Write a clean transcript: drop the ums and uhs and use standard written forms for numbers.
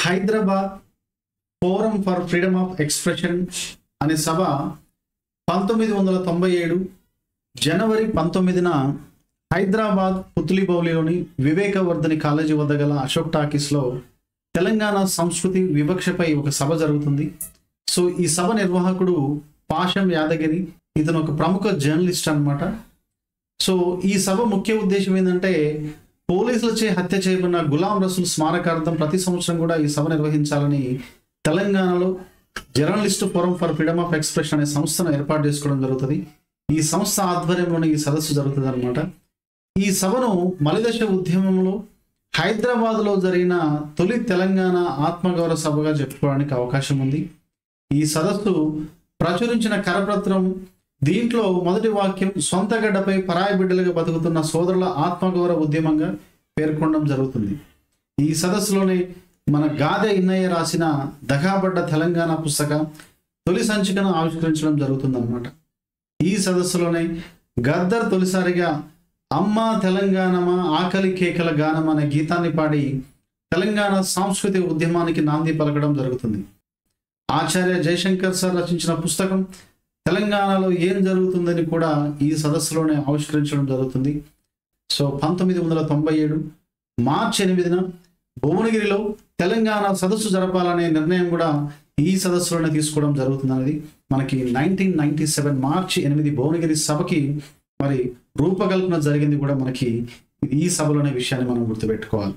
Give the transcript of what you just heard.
Hyderabad forum for freedom of expression అనే సభ 1997 జనవరి 19న Hyderabad పుత్లిబౌలిలోని Vivekavardhini college వద్ద గల అశోక్ టాకీస్లో తెలంగాణ సంస్కృతి వివక్షపై ఒక సభ జరుగుతుంది. సో ఈ సభ నిర్వాహకుడు పాషం యాదగిరి, ఇతను ఒక ప్రముఖ జర్నలిస్ట్ అన్నమాట. సో ఈ సభ ముఖ్య ఉద్దేశం ఏంటంటే పోలీసులచే హత్య చేయబడిన గులాం రసూల్ స్మారకార్థం ప్రతి సంవత్సరం కూడా ఈ సభ నిర్వహించాలని తెలంగాణలో journalist forum for freedom of expression అనే సంస్థను ఏర్పాటు చేసుకోవడం జరుగుతుంది. ఈ సంస్థ ఆధ్వర్యంలోనే ఈ సదస్సు జరుగుతుంది అనమాట. ఈ సభను మలిదశ ఉద్యమంలో హైదరాబాద్లో జరిగిన తొలి తెలంగాణ ఆత్మగౌరవ సభగా చెప్పుకోవడానికి అవకాశం ఉంది. ఈ సదస్సు ప్రచురించిన కరపత్రం దీంట్లో మొదటి వాక్యం సొంత గడ్డపై పరాయి బిడ్డలుగా బతుకుతున్న సోదరుల ఆత్మగౌరవ ఉద్యమంగా పేర్కొనడం జరుగుతుంది. ఈ సదస్సులోనే మన గాదె ఇన్నయ్య రాసిన దగాబడ్డ తెలంగాణ పుస్తకం తొలి సంచికను ఆవిష్కరించడం జరుగుతుందన్నమాట. ఈ సదస్సులోనే గద్దర్ తొలిసారిగా అమ్మ తెలంగాణమా ఆకలి కేకల గానం అనే గీతాన్ని పాడి తెలంగాణ సాంస్కృతిక ఉద్యమానికి నాంది పలకడం జరుగుతుంది. ఆచార్య జయశంకర్ సార్ రచించిన పుస్తకం తెలంగాణలో ఏం జరుగుతుందని కూడా ఈ సదస్సులోనే ఆవిష్కరించడం జరుగుతుంది. సో 1997 మార్చి 8న భువనగిరిలో తెలంగాణ సదస్సు జరపాలనే నిర్ణయం కూడా ఈ సదస్సులోనే తీసుకోవడం జరుగుతుంది. మనకి 1997 మార్చి 8 భువనగిరి సభకి మరి రూపకల్పన జరిగింది కూడా మనకి ఈ సభలోనే విషయాన్ని మనం గుర్తుపెట్టుకోవాలి.